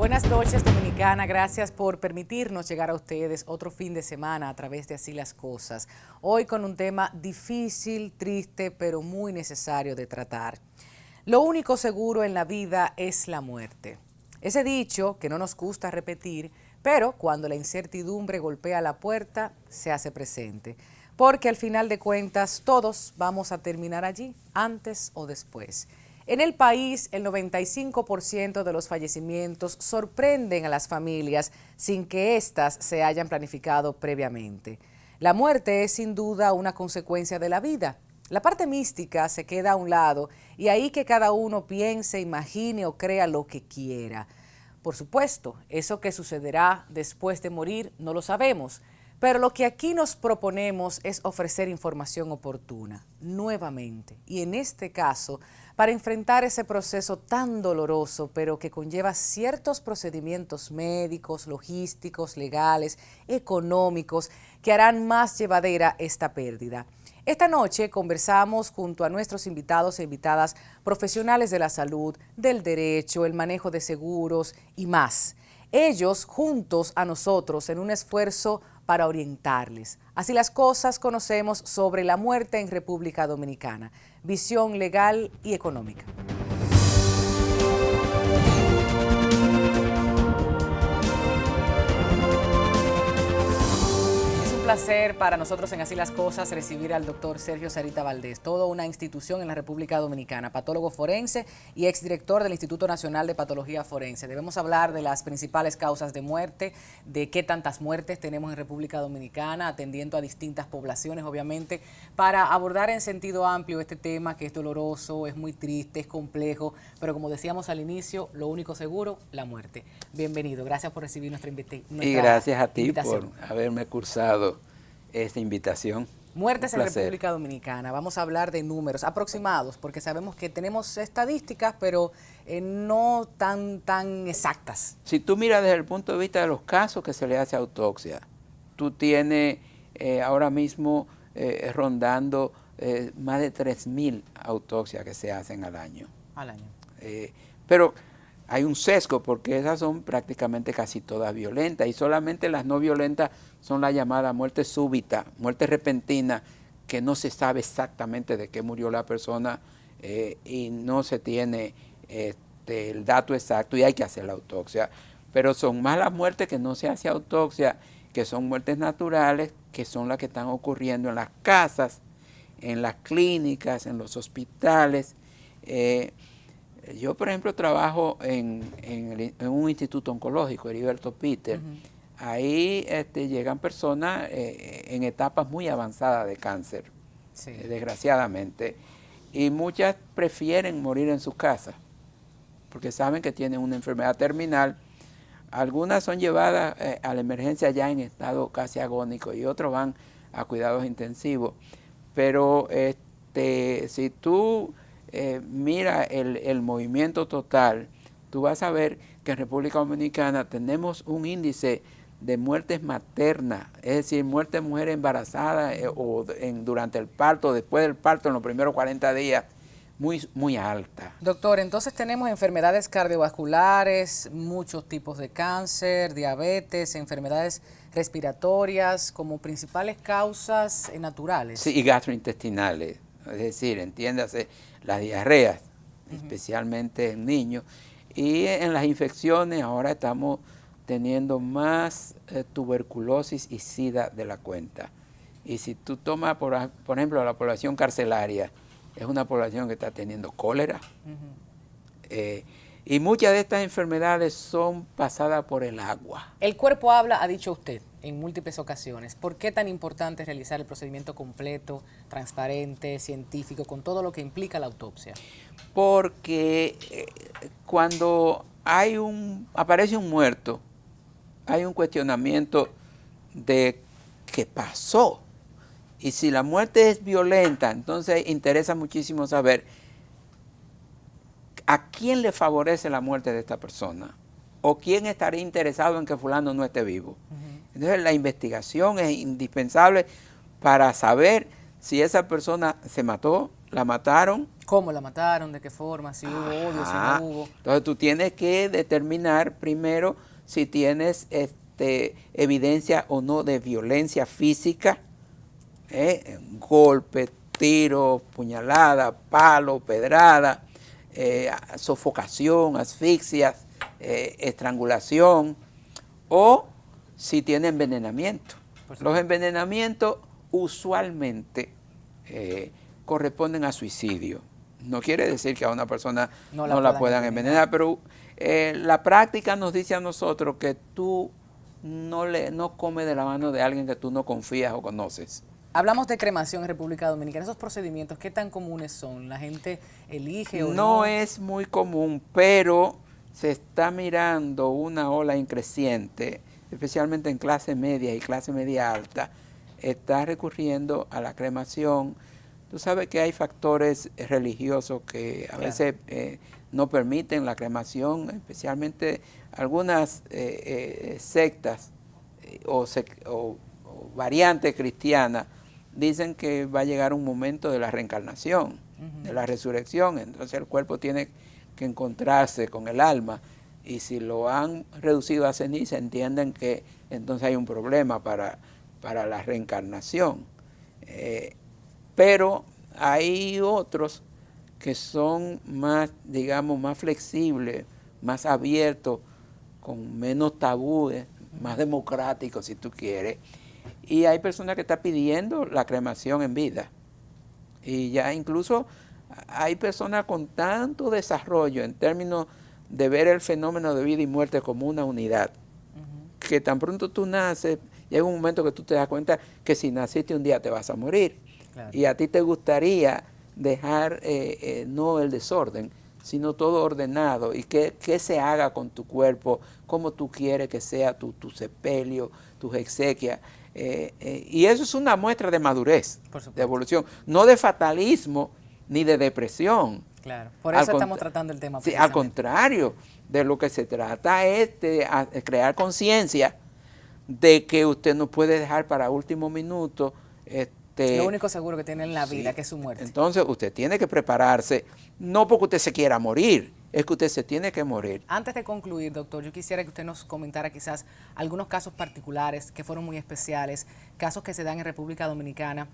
Buenas noches, Dominicana. Gracias por permitirnos llegar a ustedes otro fin de semana a través de Así las Cosas. Hoy con un tema difícil, triste, pero muy necesario de tratar. Lo único seguro en la vida es la muerte. Ese dicho que no nos gusta repetir, pero cuando la incertidumbre golpea la puerta, se hace presente. Porque al final de cuentas todos vamos a terminar allí, antes o después. En el país, el 95% de los fallecimientos sorprenden a las familias sin que éstas se hayan planificado previamente. La muerte es sin duda una consecuencia de la vida. La parte mística se queda a un lado y ahí que cada uno piense, imagine o crea lo que quiera. Por supuesto, eso que sucederá después de morir no lo sabemos, pero lo que aquí nos proponemos es ofrecer información oportuna, nuevamente, y en este caso, para enfrentar ese proceso tan doloroso, pero que conlleva ciertos procedimientos médicos, logísticos, legales, económicos, que harán más llevadera esta pérdida. Esta noche conversamos junto a nuestros invitados e invitadas profesionales de la salud, del derecho, el manejo de seguros y más. Ellos juntos a nosotros en un esfuerzo para orientarles. Así las cosas, conocemos sobre la muerte en República Dominicana, visión legal y económica. Un placer para nosotros en Así las Cosas recibir al doctor Sergio Sarita Valdés, toda una institución en la República Dominicana, patólogo forense y exdirector del Instituto Nacional de Patología Forense. Debemos hablar de las principales causas de muerte, de qué tantas muertes tenemos en República Dominicana, atendiendo a distintas poblaciones, obviamente, para abordar en sentido amplio este tema que es doloroso, es muy triste, es complejo, pero como decíamos al inicio, lo único seguro, la muerte. Bienvenido, gracias por recibir nuestra invitación. Y gracias a ti por haberme cursado esta invitación. Muertes en República Dominicana. Vamos a hablar de números aproximados, porque sabemos que tenemos estadísticas, pero no tan exactas. Si tú miras desde el punto de vista de los casos que se le hace autopsia, tú tienes ahora mismo rondando más de 3.000 autopsias que se hacen al año. Pero hay un sesgo porque esas son prácticamente casi todas violentas y solamente las no violentas son la llamada muerte súbita, muerte repentina, que no se sabe exactamente de qué murió la persona y no se tiene el dato exacto y hay que hacer la autopsia. Pero son más las muertes que no se hace autopsia, que son muertes naturales, que son las que están ocurriendo en las casas, en las clínicas, en los hospitales. Yo, por ejemplo, trabajo en un instituto oncológico, Heriberto Peter. Ahí llegan personas en etapas muy avanzadas de cáncer, desgraciadamente, y muchas prefieren morir en sus casas, porque saben que tienen una enfermedad terminal. Algunas son llevadas a la emergencia ya en estado casi agónico y otros van a cuidados intensivos. Pero si tú mira el movimiento total, tú vas a ver que en República Dominicana tenemos un índice de muertes maternas, es decir, muerte de mujer embarazada durante el parto, después del parto, en los primeros 40 días, muy alta. Doctor, entonces tenemos enfermedades cardiovasculares, muchos tipos de cáncer, diabetes, enfermedades respiratorias como principales causas naturales. Sí, y gastrointestinales, es decir, entiéndase, las diarreas, especialmente en niños, y en las infecciones ahora estamos teniendo más tuberculosis y sida de la cuenta. Y si tú tomas, por ejemplo, la población carcelaria, es una población que está teniendo cólera, y muchas de estas enfermedades son pasadas por el agua. El cuerpo habla, ha dicho usted en múltiples ocasiones. ¿Por qué tan importante es realizar el procedimiento completo, transparente, científico, con todo lo que implica la autopsia? Porque cuando aparece un muerto, hay un cuestionamiento de qué pasó. Y si la muerte es violenta, entonces interesa muchísimo saber a quién le favorece la muerte de esta persona o quién estaría interesado en que fulano no esté vivo. Entonces la investigación es indispensable para saber si esa persona se mató, la mataron. ¿Cómo la mataron? ¿De qué forma? ¿Si hubo odio? ¿Si no hubo? Entonces tú tienes que determinar primero si tienes evidencia o no de violencia física, golpe, tiro, puñalada, palo, pedrada, sofocación, asfixias, estrangulación, o si tiene envenenamiento. Los envenenamientos usualmente corresponden a suicidio. No quiere decir que a una persona no la puedan envenenar, pero la práctica nos dice a nosotros que tú no comes de la mano de alguien que tú no confías o conoces. Hablamos de cremación en República Dominicana. ¿Esos procedimientos qué tan comunes son? ¿La gente elige o no? No es muy común, pero se está mirando una ola increciente, especialmente en clase media y clase media alta. Está recurriendo a la cremación. Tú sabes que hay factores religiosos que a veces no permiten la cremación, especialmente algunas sectas o variantes cristianas dicen que va a llegar un momento de la reencarnación, de la resurrección. Entonces el cuerpo tiene que encontrarse con el alma, y si lo han reducido a ceniza, entienden que entonces hay un problema para la reencarnación. Pero hay otros que son más, digamos, más flexibles, más abiertos, con menos tabúes, más democráticos, si tú quieres. Y hay personas que están pidiendo la cremación en vida. Y ya incluso hay personas con tanto desarrollo en términos de ver el fenómeno de vida y muerte como una unidad, que tan pronto tú naces, llega un momento que tú te das cuenta que si naciste un día te vas a morir. Claro. Y a ti te gustaría dejar no el desorden, sino todo ordenado, y que se haga con tu cuerpo, como tú quieres que sea tu sepelio, tus exequias. Y eso es una muestra de madurez, de evolución, no de fatalismo ni de depresión. Claro, por eso estamos tratando el tema. Sí, al contrario, de lo que se trata es de crear conciencia de que usted no puede dejar para último minuto lo único seguro que tiene en la vida, que es su muerte. Entonces usted tiene que prepararse, no porque usted se quiera morir, es que usted se tiene que morir. Antes de concluir, doctor, yo quisiera que usted nos comentara quizás algunos casos particulares que fueron muy especiales, casos que se dan en República Dominicana,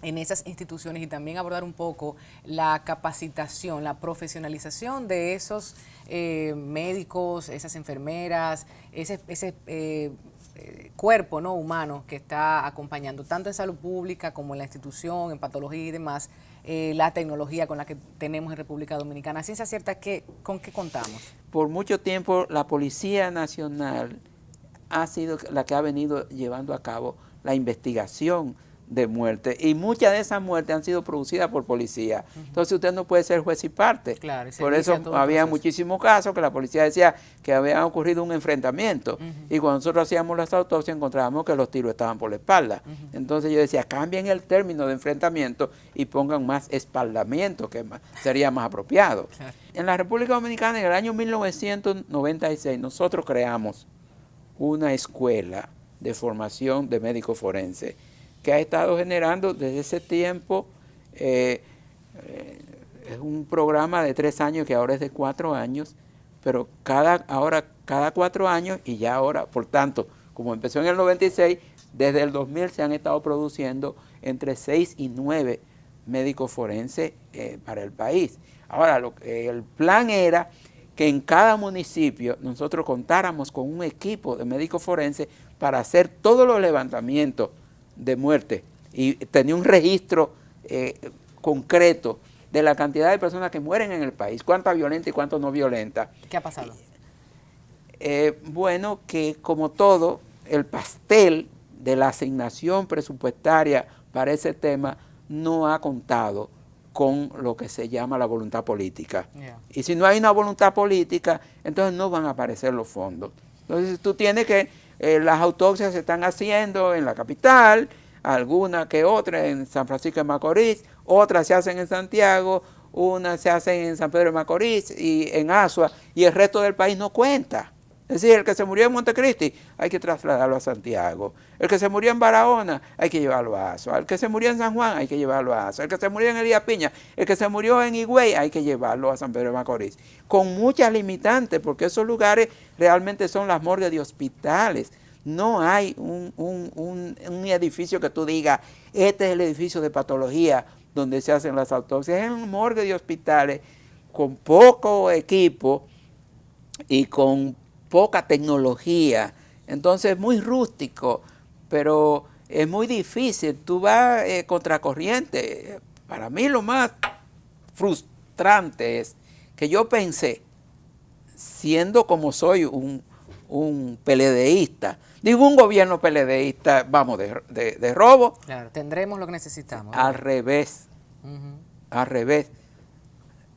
en esas instituciones, y también abordar un poco la capacitación, la profesionalización de esos médicos, esas enfermeras, ese cuerpo no humano que está acompañando tanto en salud pública como en la institución, en patología y demás, la tecnología con la que tenemos en República Dominicana. Ciencia cierta, ¿con qué contamos? Por mucho tiempo la Policía Nacional ha sido la que ha venido llevando a cabo la investigación de muerte, y muchas de esas muertes han sido producidas por policía. Entonces usted no puede ser juez y parte. Claro, y por eso había muchísimos casos que la policía decía que había ocurrido un enfrentamiento, y cuando nosotros hacíamos las autopsias encontrábamos que los tiros estaban por la espalda. Entonces yo decía, cambien el término de enfrentamiento y pongan más espaldamiento, que sería más apropiado. Claro. En la República Dominicana, en el año 1996, nosotros creamos una escuela de formación de médico forense que ha estado generando desde ese tiempo, es un programa de 3 años que ahora es de 4 años, pero cada 4 años, y ya ahora, por tanto, como empezó en el 96, desde el 2000 se han estado produciendo entre 6 y 9 médicos forenses para el país. Ahora, el plan era que en cada municipio nosotros contáramos con un equipo de médicos forenses para hacer todos los levantamientos de muerte y tenía un registro concreto de la cantidad de personas que mueren en el país, cuánta violenta y cuánto no violenta. ¿Qué ha pasado? Bueno, que como todo, el pastel de la asignación presupuestaria para ese tema no ha contado con lo que se llama la voluntad política. Y si no hay una voluntad política, entonces no van a aparecer los fondos. Entonces tú tienes que las autopsias se están haciendo en la capital, alguna que otra en San Francisco de Macorís, otras se hacen en Santiago, unas se hacen en San Pedro de Macorís y en Asua, y el resto del país no cuenta. Es decir, el que se murió en Montecristi hay que trasladarlo a Santiago. El que se murió en Barahona hay que llevarlo a Azua. El que se murió en San Juan hay que llevarlo a Azua. El que se murió en Elías Piña, el que se murió en Higüey hay que llevarlo a San Pedro de Macorís. Con muchas limitantes, porque esos lugares realmente son las morgues de hospitales. No hay un edificio que tú digas, este es el edificio de patología donde se hacen las autopsias. Es un morgue de hospitales con poco equipo y con poca tecnología, entonces muy rústico, pero es muy difícil, tú vas contracorriente. Para mí lo más frustrante es que yo pensé, siendo como soy un PLDista, digo un gobierno PLDista, vamos, de robo. Claro, tendremos lo que necesitamos. Al revés, al revés.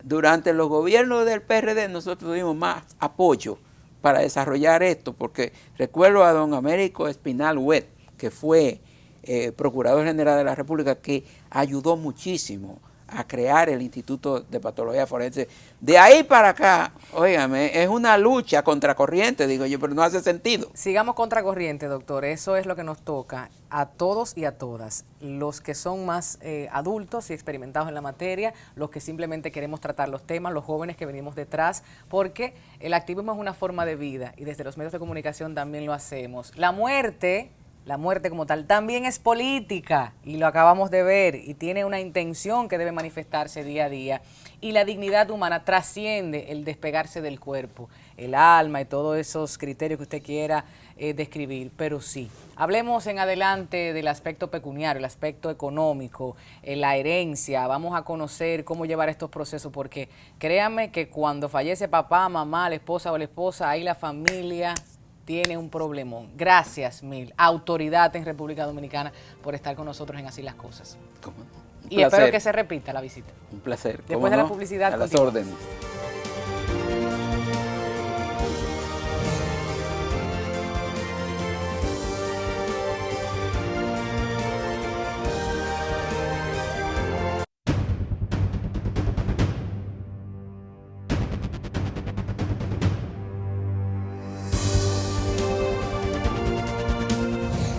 Durante los gobiernos del PRD nosotros tuvimos más apoyo para desarrollar esto, porque recuerdo a don Américo Espinal Huet, que fue Procurador General de la República, que ayudó muchísimo a crear el Instituto de Patología Forense. De ahí para acá, óigame, es una lucha contracorriente, digo yo, pero no hace sentido. Sigamos contracorriente, doctor, eso es lo que nos toca a todos y a todas, los que son más adultos y experimentados en la materia, los que simplemente queremos tratar los temas, los jóvenes que venimos detrás, porque el activismo es una forma de vida y desde los medios de comunicación también lo hacemos. La muerte como tal también es política y lo acabamos de ver y tiene una intención que debe manifestarse día a día, y la dignidad humana trasciende el despegarse del cuerpo, el alma y todos esos criterios que usted quiera describir, pero sí, hablemos en adelante del aspecto pecuniario, el aspecto económico, la herencia. Vamos a conocer cómo llevar estos procesos, porque créanme que cuando fallece papá, mamá, la esposa o la esposa, ahí la familia tiene un problemón. Gracias mil, autoridad en República Dominicana, por estar con nosotros en Así las Cosas. Y espero que se repita la visita. Un placer. Después de la publicidad, a las órdenes.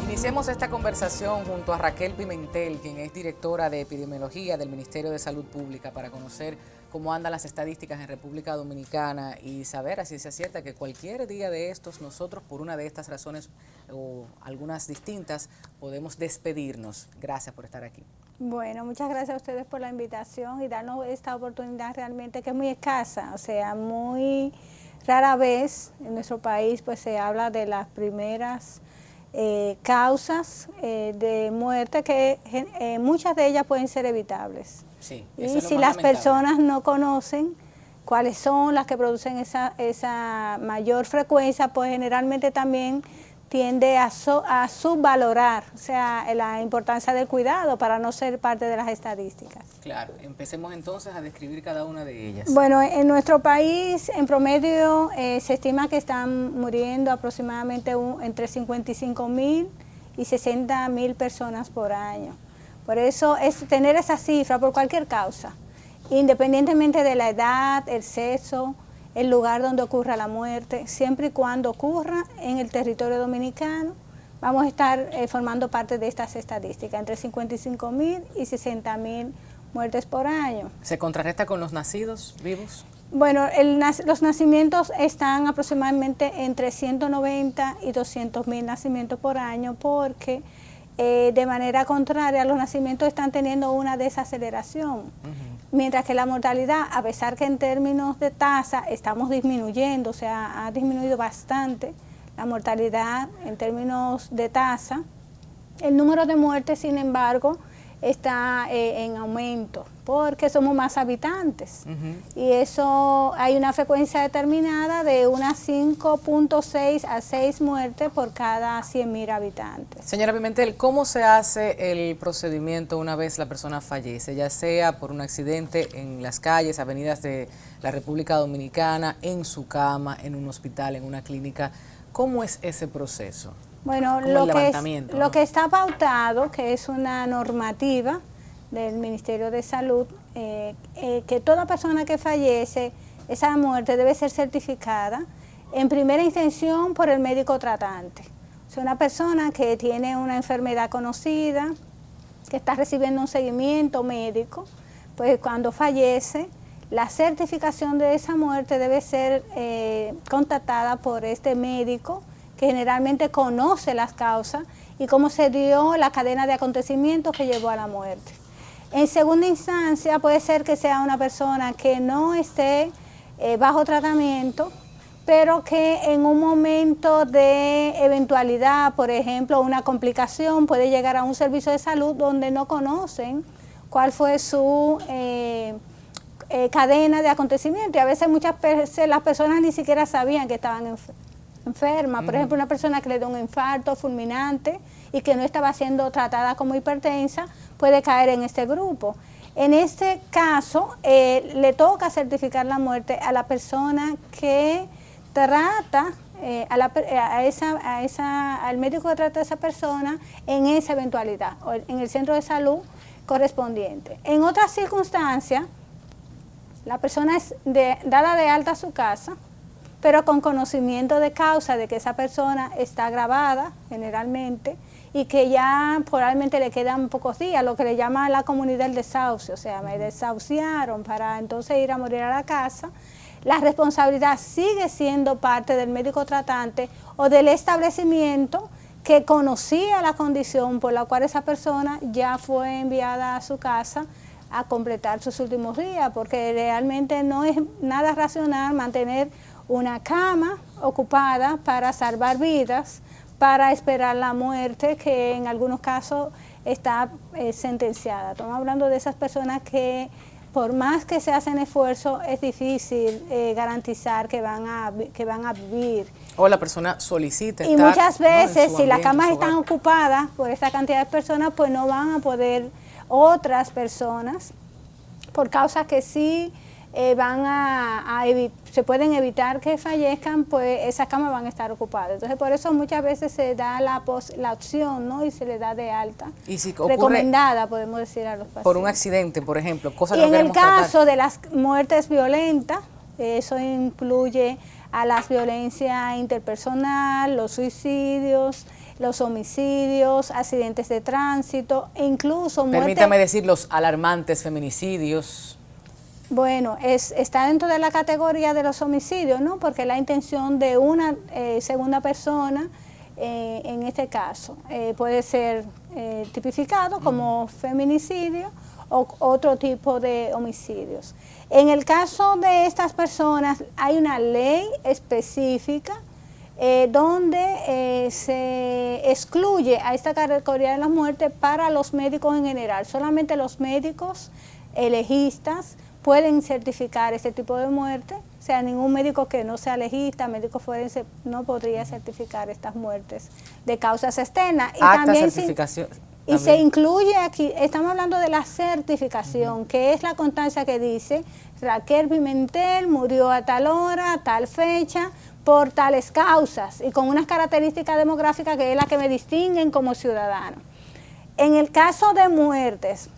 Iniciemos esta conversación junto a Raquel Pimentel, quien es directora de epidemiología del Ministerio de Salud Pública, para conocer cómo andan las estadísticas en República Dominicana y saber a ciencia cierta que cualquier día de estos nosotros, por una de estas razones o algunas distintas, podemos despedirnos. Gracias por estar aquí. Bueno, muchas gracias a ustedes por la invitación y darnos esta oportunidad realmente que es muy escasa, o sea, muy rara vez en nuestro país pues se habla de las primeras causas de muerte, que muchas de ellas pueden ser evitables. Sí, y si las personas no conocen cuáles son las que producen esa mayor frecuencia, pues generalmente también tiende a subvalorar, o sea, la importancia del cuidado para no ser parte de las estadísticas. Claro, empecemos entonces a describir cada una de ellas. Bueno, en nuestro país, en promedio, se estima que están muriendo aproximadamente entre 55.000 y 60.000 personas por año. Por eso es tener esa cifra por cualquier causa, independientemente de la edad, el sexo, el lugar donde ocurra la muerte, siempre y cuando ocurra en el territorio dominicano, vamos a estar formando parte de estas estadísticas, entre 55.000 y 60.000 muertes por año. ¿Se contrarresta con los nacidos vivos? Bueno, los nacimientos están aproximadamente entre 190 y 200.000 nacimientos por año, porque de manera contraria los nacimientos están teniendo una desaceleración. Mientras que la mortalidad, a pesar que en términos de tasa estamos disminuyendo, o sea, ha disminuido bastante la mortalidad en términos de tasa, el número de muertes, sin embargo, está en aumento, porque somos más habitantes. Y eso, hay una frecuencia determinada de unas 5.6 a 6 muertes por cada 100.000 habitantes. Señora Pimentel, ¿cómo se hace el procedimiento una vez la persona fallece, ya sea por un accidente en las calles, avenidas de la República Dominicana, en su cama, en un hospital, en una clínica? ¿Cómo es ese proceso? Bueno, lo que está pautado, que es una normativa del Ministerio de Salud, que toda persona que fallece, esa muerte debe ser certificada en primera intención por el médico tratante. O sea, una persona que tiene una enfermedad conocida, que está recibiendo un seguimiento médico, pues cuando fallece, la certificación de esa muerte debe ser contactada por este médico, que generalmente conoce las causas y cómo se dio la cadena de acontecimientos que llevó a la muerte. En segunda instancia, puede ser que sea una persona que no esté bajo tratamiento, pero que en un momento de eventualidad, por ejemplo, una complicación, puede llegar a un servicio de salud donde no conocen cuál fue su cadena de acontecimientos. Y a veces muchas veces las personas ni siquiera sabían que estaban enfermas. Por ejemplo, una persona que le dio un infarto fulminante y que no estaba siendo tratada como hipertensa, puede caer en este grupo. En este caso, le toca certificar la muerte a la persona que trata, al médico que trata a esa persona en esa eventualidad, o en el centro de salud correspondiente. En otras circunstancias, la persona es dada de alta a su casa, pero con conocimiento de causa de que esa persona está agravada generalmente y que ya probablemente le quedan pocos días, lo que le llama a la comunidad el desahucio, o sea, me desahuciaron para entonces ir a morir a la casa. La responsabilidad sigue siendo parte del médico tratante o del establecimiento que conocía la condición por la cual esa persona ya fue enviada a su casa a completar sus últimos días, porque realmente no es nada racional mantener una cama ocupada para salvar vidas, para esperar la muerte, que en algunos casos está sentenciada. Estamos hablando de esas personas que, por más que se hacen esfuerzos, es difícil garantizar que van a vivir. O la persona solicita estar, y muchas veces, ¿no?, si las camas están ocupadas por esta cantidad de personas, pues no van a poder otras personas, por causas que sí se pueden evitar que fallezcan, pues esas camas van a estar ocupadas. Entonces, por eso muchas veces se da la opción, ¿no?, y se le da de alta. Y si ocurre, recomendada, podemos decir, a los pacientes. Por un accidente, por ejemplo, cosa que no queremos tratar. En el caso de las muertes violentas, eso incluye a las violencias interpersonal, los suicidios, los homicidios, accidentes de tránsito, e incluso permítame decir, los alarmantes feminicidios. Bueno, está dentro de la categoría de los homicidios, ¿no? Porque la intención de una segunda persona, en este caso, puede ser tipificado como feminicidio o otro tipo de homicidios. En el caso de estas personas, hay una ley específica donde se excluye a esta categoría de la muerte para los médicos en general. Solamente los médicos legistas pueden certificar este tipo de muerte. O sea, ningún médico que no sea legista, médico forense, no podría certificar estas muertes de causas externas. Y también certificación. Y se incluye aquí, estamos hablando de la certificación, que es la constancia que dice Raquel Pimentel murió a tal hora, a tal fecha, por tales causas, y con unas características demográficas que es la que me distinguen como ciudadano. En el caso de muertes,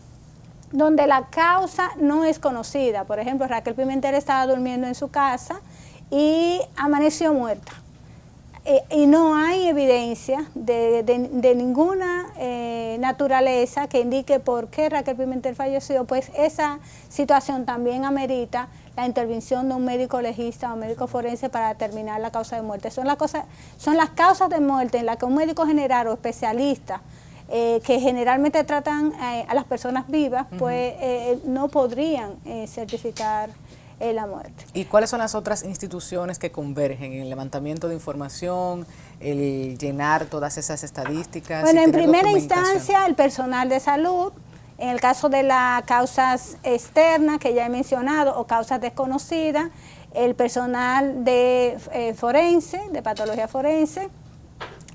donde la causa no es conocida, por ejemplo, Raquel Pimentel estaba durmiendo en su casa y amaneció muerta, y no hay evidencia de ninguna naturaleza que indique por qué Raquel Pimentel falleció, pues esa situación también amerita la intervención de un médico legista o médico forense para determinar la causa de muerte. Son las causas de muerte en las que un médico general o especialista que generalmente tratan a las personas vivas, pues no podrían certificar la muerte. ¿Y cuáles son las otras instituciones que convergen en el levantamiento de información, el llenar todas esas estadísticas? Bueno, en primera instancia, el personal de salud. En el caso de las causas externas que ya he mencionado o causas desconocidas, el personal de forense, de patología forense.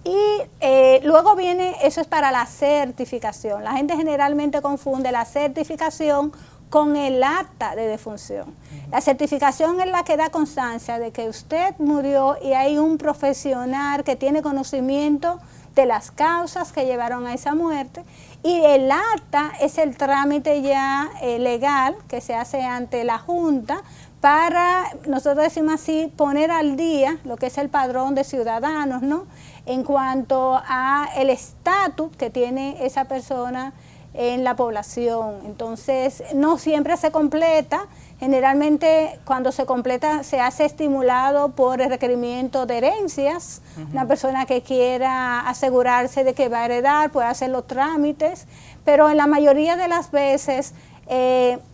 Y luego viene, eso es para la certificación. La gente generalmente confunde la certificación con el acta de defunción. La certificación es la que da constancia de que usted murió y hay un profesional que tiene conocimiento de las causas que llevaron a esa muerte, y el acta es el trámite ya legal que se hace ante la Junta para, nosotros decimos así, poner al día lo que es el padrón de ciudadanos, ¿no? En cuanto a el estatus que tiene esa persona en la población. Entonces, no siempre se completa. Generalmente, cuando se completa, se hace estimulado por el requerimiento de herencias. Una persona que quiera asegurarse de que va a heredar puede hacer los trámites, pero en la mayoría de las veces,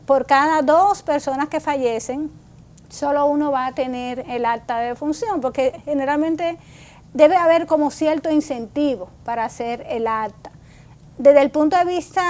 por cada 2 personas que fallecen, solo uno va a tener el acta de defunción, porque generalmente debe haber como cierto incentivo para hacer el acta. Desde el punto de vista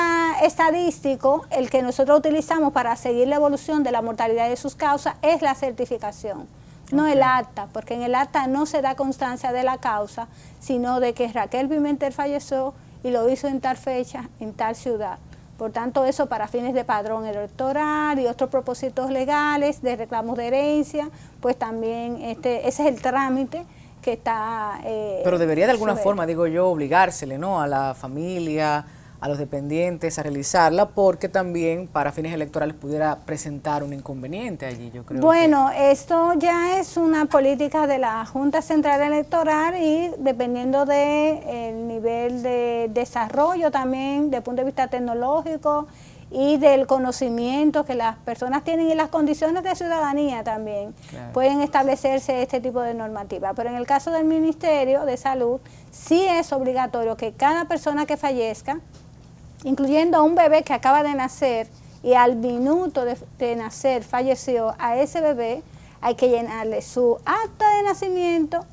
estadístico, el que nosotros utilizamos para seguir la evolución de la mortalidad de sus causas es la certificación, no el acta, porque en el acta no se da constancia de la causa, sino de que Raquel Pimentel falleció y lo hizo en tal fecha, en tal ciudad. Por tanto, eso para fines de padrón electoral y otros propósitos legales, de reclamos de herencia, pues también ese es el trámite que está... Pero debería de alguna forma, digo yo, obligársele, ¿no?, a la familia, a los dependientes a realizarla, porque también para fines electorales pudiera presentar un inconveniente allí, yo creo. Bueno, esto ya es una política de la Junta Central Electoral y dependiendo del nivel de desarrollo también, desde el punto de vista tecnológico y del conocimiento que las personas tienen y las condiciones de ciudadanía también, claro, pueden establecerse este tipo de normativa. Pero en el caso del Ministerio de Salud, sí es obligatorio que cada persona que fallezca, incluyendo a un bebé que acaba de nacer y al minuto de nacer falleció, a ese bebé hay que llenarle su acta de nacimiento,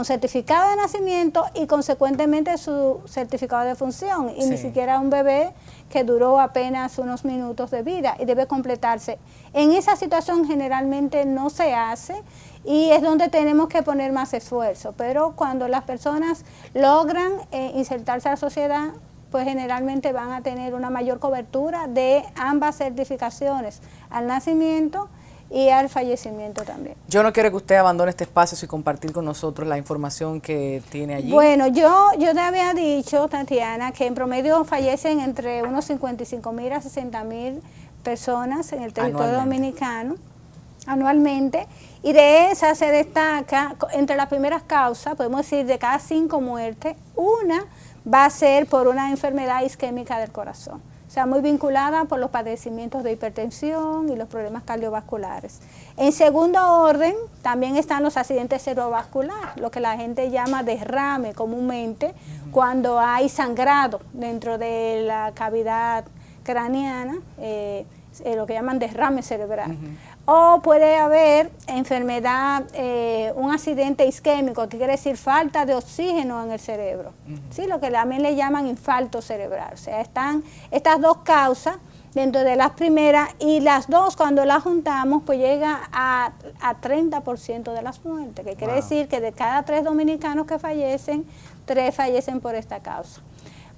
certificado de nacimiento y consecuentemente su certificado de defunción, y ni siquiera un bebé que duró apenas unos minutos de vida y debe completarse. En esa situación generalmente no se hace y es donde tenemos que poner más esfuerzo, pero cuando las personas logran insertarse a la sociedad, pues generalmente van a tener una mayor cobertura de ambas certificaciones, al nacimiento y al fallecimiento también. Yo no quiero que usted abandone este espacio sin compartir con nosotros la información que tiene allí. Bueno, yo te había dicho, Tatiana, que en promedio fallecen entre unos 55.000 a 60.000 personas en el territorio dominicano anualmente, y de esas se destaca, entre las primeras causas, podemos decir de cada 5 muertes, una va a ser por una enfermedad isquémica del corazón, o sea, muy vinculada por los padecimientos de hipertensión y los problemas cardiovasculares. En segundo orden, también están los accidentes cerebrovasculares, lo que la gente llama derrame comúnmente, cuando hay sangrado dentro de la cavidad craneana, lo que llaman derrame cerebral. O puede haber enfermedad, un accidente isquémico, que quiere decir falta de oxígeno en el cerebro. ¿Sí? Lo que también le llaman infarto cerebral. O sea, están estas 2 causas dentro de las primeras, y las 2 cuando las juntamos pues llega a 30% de las muertes, que quiere decir que de cada 3 dominicanos que fallecen, 3 fallecen por esta causa.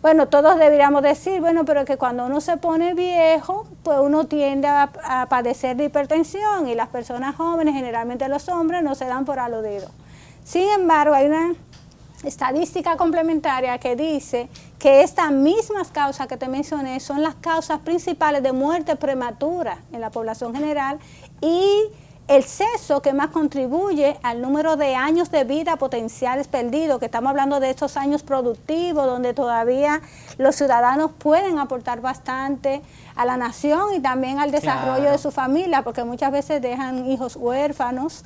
Bueno, todos deberíamos decir, bueno, pero que cuando uno se pone viejo, pues uno tiende a padecer de hipertensión, y las personas jóvenes, generalmente los hombres, no se dan por aludidos. Sin embargo, hay una estadística complementaria que dice que estas mismas causas que te mencioné son las causas principales de muerte prematura en la población general, y el sexo que más contribuye al número de años de vida potenciales perdidos, que estamos hablando de estos años productivos, donde todavía los ciudadanos pueden aportar bastante a la nación y también al desarrollo de su familia, porque muchas veces dejan hijos huérfanos.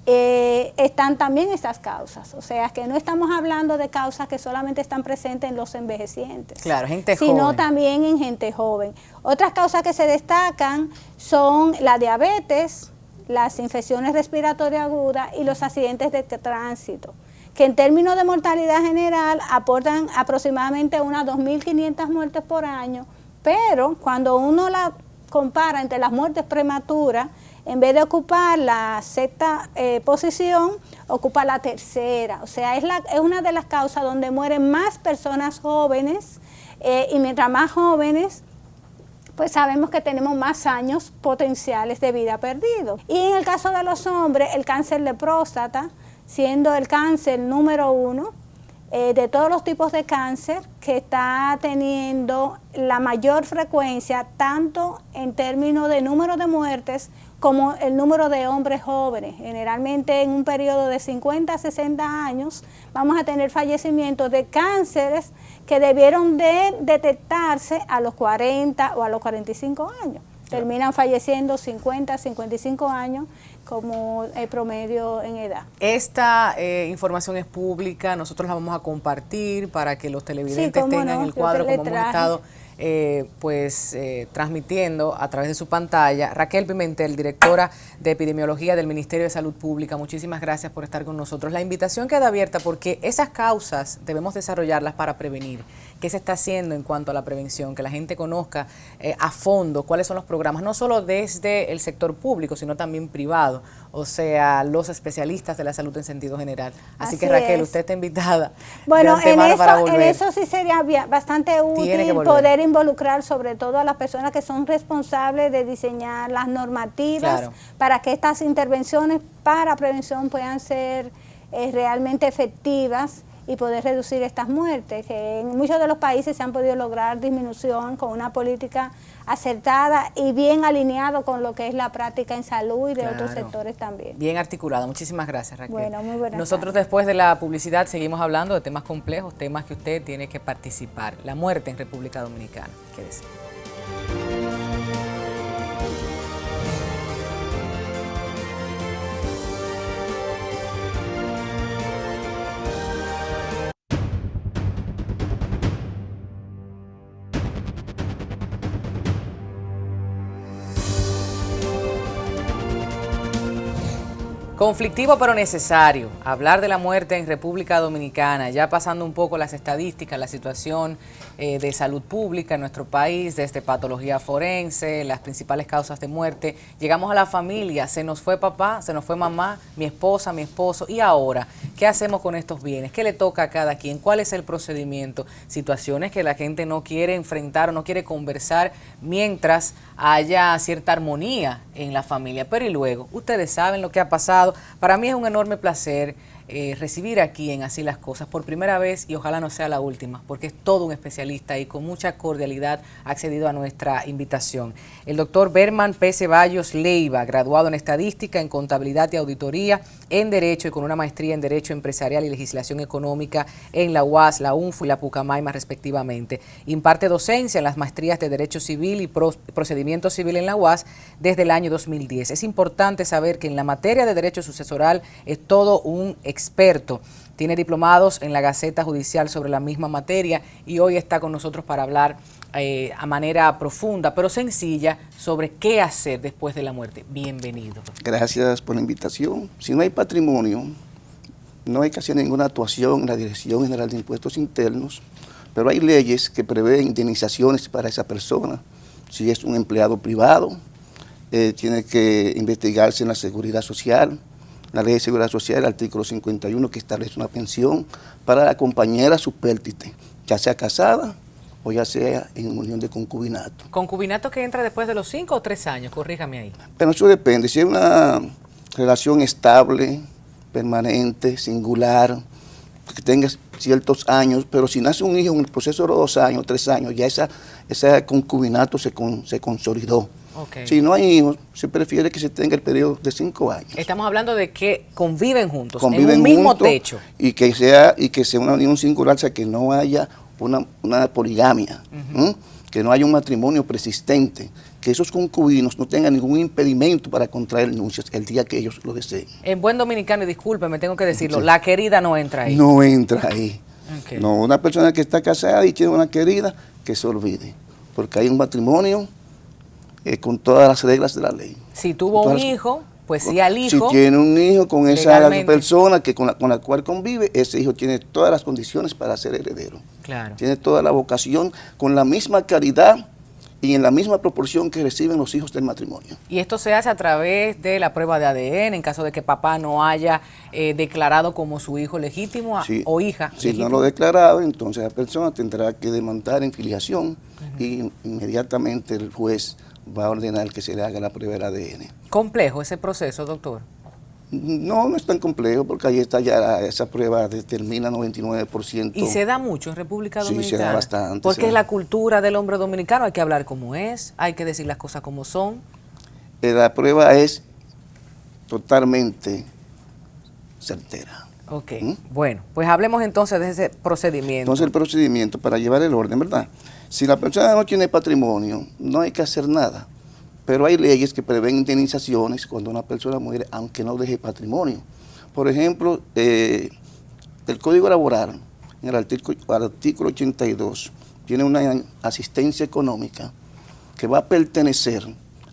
Están también estas causas, o sea que no estamos hablando de causas que solamente están presentes en los envejecientes, claro, gente sino joven, también en gente joven. Otras causas que se destacan son la diabetes, las infecciones respiratorias agudas y los accidentes de tránsito, que en términos de mortalidad general aportan aproximadamente unas 2.500 muertes por año, pero cuando uno la compara entre las muertes prematuras, en vez de ocupar la 6ª posición, ocupa la 3ª. O sea, es una de las causas donde mueren más personas jóvenes, y mientras más jóvenes, pues sabemos que tenemos más años potenciales de vida perdidos. Y en el caso de los hombres, el cáncer de próstata, siendo el cáncer número 1 de todos los tipos de cáncer, que está teniendo la mayor frecuencia, tanto en términos de número de muertes como el número de hombres jóvenes. Generalmente en un periodo de 50 a 60 años vamos a tener fallecimientos de cánceres que debieron de detectarse a los 40 o a los 45 años. Terminan falleciendo 50, 55 años como el promedio en edad. Esta información es pública, nosotros la vamos a compartir para que los televidentes tengan el cuadro como hemos estado transmitiendo a través de su pantalla. Raquel Pimentel, directora de Epidemiología del Ministerio de Salud Pública, muchísimas gracias por estar con nosotros. La invitación queda abierta porque esas causas debemos desarrollarlas para prevenir. ¿Qué se está haciendo en cuanto a la prevención? Que la gente conozca a fondo cuáles son los programas, no solo desde el sector público, sino también privado, o sea, los especialistas de la salud en sentido general. Así que Raquel, usted está invitada. Bueno, en eso sí sería bastante útil poder involucrar sobre todo a las personas que son responsables de diseñar las normativas para que estas intervenciones para prevención puedan ser realmente efectivas y poder reducir estas muertes, que en muchos de los países se han podido lograr disminución con una política acertada y bien alineado con lo que es la práctica en salud y de otros sectores también. Bien articulado. Muchísimas gracias, Raquel. Bueno, muy buenas Nosotros después de la publicidad seguimos hablando de temas complejos, temas que usted tiene que participar. La muerte en República Dominicana. Quédese. Conflictivo pero necesario, hablar de la muerte en República Dominicana, ya pasando un poco las estadísticas, la situación de salud pública en nuestro país, desde patología forense, las principales causas de muerte. Llegamos a la familia, se nos fue papá, se nos fue mamá, mi esposa, mi esposo, y ahora, ¿qué hacemos con estos bienes? ¿Qué le toca a cada quien? ¿Cuál es el procedimiento? Situaciones que la gente no quiere enfrentar o no quiere conversar mientras haya cierta armonía en la familia. Pero y luego, ustedes saben lo que ha pasado. Para mí es un enorme placer recibir aquí en Así las Cosas por primera vez, y ojalá no sea la última, porque es todo un especialista y con mucha cordialidad ha accedido a nuestra invitación. El doctor Berman P. Ceballos Leiva, graduado en Estadística, en Contabilidad y Auditoría, en Derecho y con una maestría en Derecho Empresarial y Legislación Económica en la UAS, la UNFU y la Pucamaima respectivamente. Imparte docencia en las maestrías de Derecho Civil y Procedimiento Civil en la UAS desde el año 2010. Es importante saber que en la materia de Derecho Sucesoral es todo un experto. Tiene diplomados en la Gaceta Judicial sobre la misma materia y hoy está con nosotros para hablar a manera profunda, pero sencilla, sobre qué hacer después de la muerte. Bienvenido. Gracias por la invitación. Si no hay patrimonio, no hay que hacer ninguna actuación en la Dirección General de Impuestos Internos, pero hay leyes que prevén indemnizaciones para esa persona. Si es un empleado privado, tiene que investigarse en la Seguridad Social. La Ley de Seguridad Social, el artículo 51, que establece una pensión para la compañera supérstite, ya sea casada o ya sea en unión de concubinato. ¿Concubinato que entra después de los 5 o 3 años? Corríjame ahí. Pero eso depende. Si es una relación estable, permanente, singular, que tenga ciertos años, pero si nace un hijo en el proceso de los 2 años, 3 años, ya ese concubinato se consolidó. Okay. Si no hay hijos, se prefiere que se tenga el periodo de 5 años. Estamos hablando de que conviven juntos, en un mismo techo. Y que sea una unión singular, o sea, que no haya una poligamia, que no haya un matrimonio persistente, que esos concubinos no tengan ningún impedimento para contraer nupcias el día que ellos lo deseen. En buen dominicano, y discúlpeme, tengo que decirlo, la querida no entra ahí. No entra ahí. Okay. No, una persona que está casada y tiene una querida, que se olvide, porque hay un matrimonio con todas las reglas de la ley. Si tuvo un hijo, pues sí al hijo. Si tiene un hijo con esa persona con la cual convive, ese hijo tiene todas las condiciones para ser heredero. Claro. Tiene toda la vocación, con la misma caridad y en la misma proporción que reciben los hijos del matrimonio. Y esto se hace a través de la prueba de ADN, en caso de que papá no haya declarado como su hijo legítimo o hija. Si no lo ha declarado, entonces la persona tendrá que demandar en filiación y inmediatamente el juez va a ordenar que se le haga la prueba del ADN. ¿Complejo ese proceso, doctor? No, no es tan complejo, porque ahí está ya esa prueba, determina 99%. ¿Y se da mucho en República Dominicana? Sí, se da bastante. Porque es la cultura del hombre dominicano, hay que hablar como es, hay que decir las cosas como son. la prueba es totalmente certera. Ok, bueno, pues hablemos entonces de ese procedimiento. Entonces el procedimiento para llevar el orden, ¿verdad? Si la persona no tiene patrimonio, no hay que hacer nada, pero hay leyes que prevén indemnizaciones cuando una persona muere, aunque no deje patrimonio. Por ejemplo, el Código Laboral, en el artículo 82, tiene una asistencia económica que va a pertenecer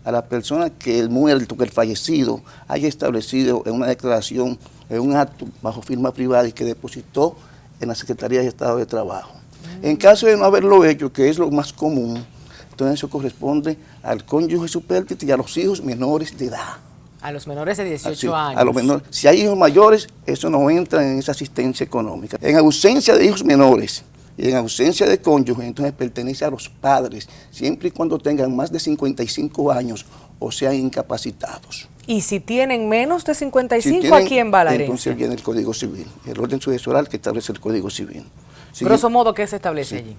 a la persona que el muerto, que el fallecido, haya establecido en una declaración, en un acto bajo firma privada y que depositó en la Secretaría de Estado de Trabajo. En caso de no haberlo hecho, que es lo más común, entonces eso corresponde al cónyuge supérstite y a los hijos menores de edad. A los menores de 18 Así, años. A los menores. Si hay hijos mayores, eso no entra en esa asistencia económica. En ausencia de hijos menores y en ausencia de cónyuge, entonces pertenece a los padres, siempre y cuando tengan más de 55 años o sean incapacitados. Y si tienen menos de 55, Si tienen, ¿a quién va la herencia? Entonces viene el Código Civil, el orden sucesoral que establece el Código Civil. Grosso modo, ¿qué se establece allí?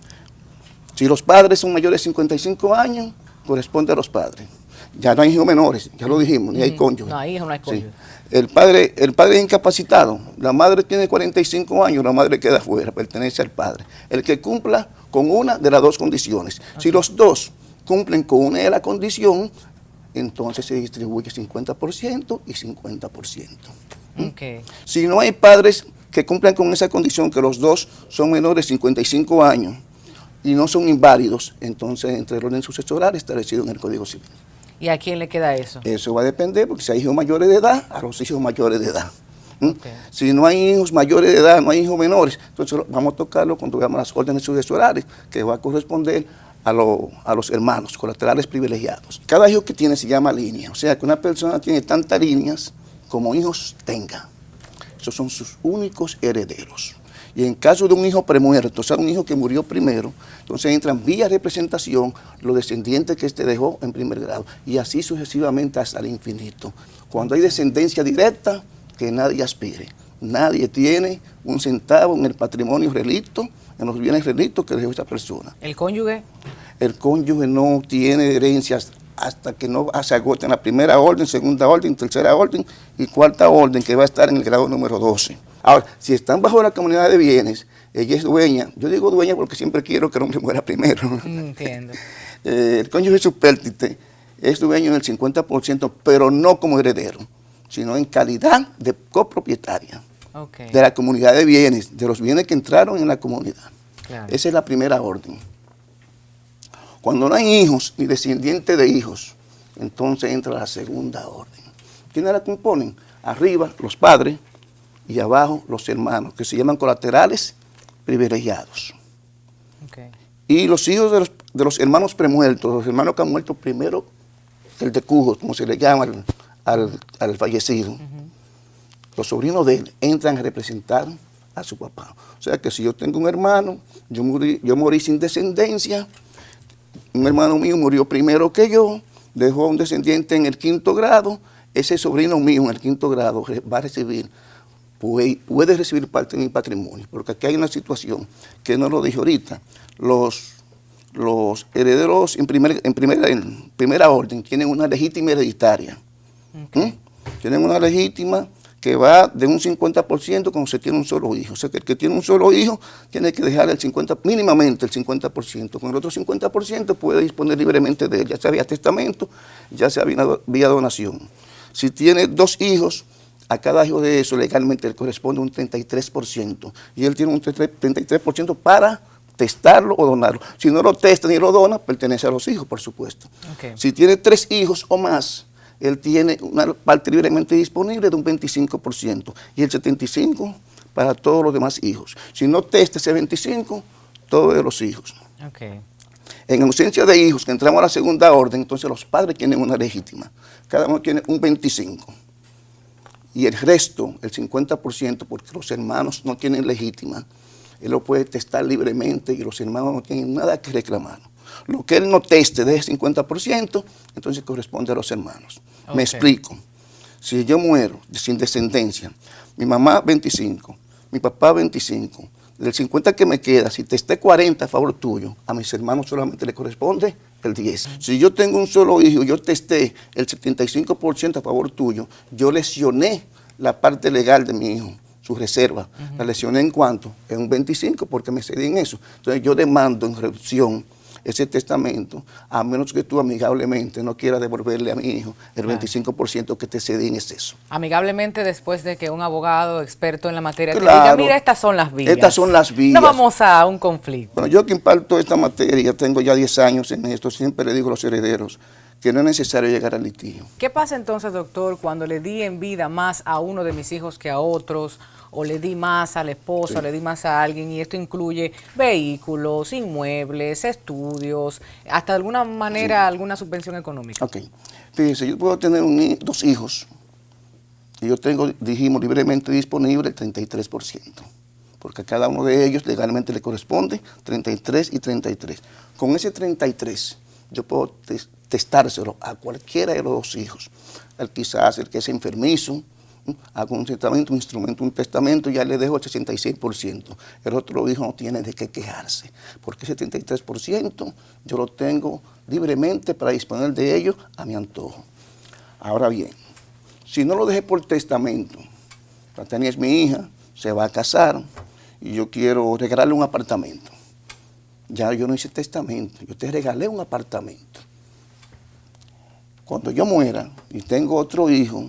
Si los padres son mayores de 55 años, corresponde a los padres. Ya no hay hijos menores, ya lo dijimos, ni hay cónyuge. No, ahí no hay cónyuge. Sí. El padre es incapacitado, la madre tiene 45 años, la madre queda fuera, pertenece al padre. El que cumpla con una de las dos condiciones. Okay. Si los dos cumplen con una de las condiciones, entonces se distribuye 50% y 50%. Okay. Si no hay padres que cumplan con esa condición, que los dos son menores de 55 años y no son inválidos, entonces entre el orden sucesoral establecido en el Código Civil. ¿Y a quién le queda eso? Eso va a depender, porque si hay hijos mayores de edad, a los hijos mayores de edad. Okay. Si no hay hijos mayores de edad, no hay hijos menores, entonces vamos a tocarlo cuando veamos las órdenes sucesorales, que va a corresponder a los hermanos colaterales privilegiados. Cada hijo que tiene se llama línea, o sea que una persona tiene tantas líneas como hijos tenga. Esos son sus únicos herederos. Y en caso de un hijo premuerto, o sea, un hijo que murió primero, entonces entran vía representación los descendientes que éste dejó en primer grado, y así sucesivamente hasta el infinito. Cuando hay descendencia directa, que nadie aspire. Nadie tiene un centavo en el patrimonio relicto, en los bienes relictos que dejó esa persona. ¿El cónyuge? El cónyuge no tiene herencias hasta que no se agote en la primera orden, segunda orden, tercera orden y cuarta orden, que va a estar en el grado número 12. Ahora, si están bajo la comunidad de bienes, ella es dueña. Yo digo dueña porque siempre quiero que el hombre muera primero. Entiendo. El cónyuge supérstite es dueño del 50%, pero no como heredero, sino en calidad de copropietaria de la comunidad de bienes, de los bienes que entraron en la comunidad. Claro. Esa es la primera orden. Cuando no hay hijos ni descendientes de hijos, entonces entra la segunda orden. ¿Quiénes la componen? Arriba los padres y abajo los hermanos, que se llaman colaterales privilegiados. Okay. Y los hijos de los hermanos premuertos, los hermanos que han muerto primero, el decujo, como se le llama al fallecido, los sobrinos de él entran a representar a su papá. O sea que si yo tengo un hermano, yo morí sin descendencia, un hermano mío murió primero que yo, dejó a un descendiente en el 5º grado, ese sobrino mío en el 5º grado va a recibir, puede recibir parte de mi patrimonio, porque aquí hay una situación que no lo dije ahorita. Los herederos en primera orden tienen una legítima hereditaria. Okay. Tienen una legítima que va de un 50% cuando se tiene un solo hijo. O sea que el que tiene un solo hijo tiene que dejar mínimamente el 50%. Con el otro 50% puede disponer libremente de él, ya sea vía testamento, ya sea vía donación. Si tiene 2 hijos, a cada hijo de eso legalmente le corresponde un 33%. Y él tiene un 33% para testarlo o donarlo. Si no lo testa ni lo dona, pertenece a los hijos, por supuesto. Okay. Si tiene 3 hijos o más, él tiene una parte libremente disponible de un 25% y el 75% para todos los demás hijos. Si no testa ese 25%, todos de los hijos. Okay. En ausencia de hijos, que entramos a la segunda orden, entonces los padres tienen una legítima. Cada uno tiene un 25%. Y el resto, el 50%, porque los hermanos no tienen legítima, él lo puede testar libremente y los hermanos no tienen nada que reclamar. Lo que él no teste de ese 50%, entonces corresponde a los hermanos. Okay. Me explico. Si yo muero sin descendencia, mi mamá 25, mi papá 25, del 50 que me queda, si testé 40 a favor tuyo, a mis hermanos solamente le corresponde el 10. Si yo tengo un solo hijo, yo testé el 75% a favor tuyo, yo lesioné la parte legal de mi hijo, su reserva. La lesioné en cuánto? En un 25, porque me cedí en eso. Entonces yo demando en reducción ese testamento, a menos que tú amigablemente no quieras devolverle a mi hijo el 25% que te cedí en exceso. Amigablemente, después de que un abogado experto en la materia te Claro, diga, mira, estas son las vías. Estas son las vías. No vamos a un conflicto. Bueno, yo que imparto esta materia, tengo ya 10 años en esto, siempre le digo a los herederos que no es necesario llegar al litigio. ¿Qué pasa entonces, doctor, cuando le di en vida más a uno de mis hijos que a otros, o le di más al esposo, Sí. le di más a alguien, y esto incluye vehículos, inmuebles, estudios, hasta de alguna manera alguna subvención económica? Ok. Fíjese, yo puedo tener dos hijos, y yo tengo, dijimos, libremente disponible el 33%, porque a cada uno de ellos legalmente le corresponde 33 y 33. Con ese 33, yo puedo testárselo a cualquiera de los dos hijos. Quizás el que es enfermizo, hago un testamento, un instrumento, un testamento, ya le dejo el 66%. El otro hijo no tiene de qué quejarse, porque ese 33% yo lo tengo libremente para disponer de ello a mi antojo. Ahora bien, si no lo dejé por testamento, Tania es mi hija, se va a casar y yo quiero regalarle un apartamento. Ya yo no hice testamento, yo te regalé un apartamento. Cuando yo muera y tengo otro hijo,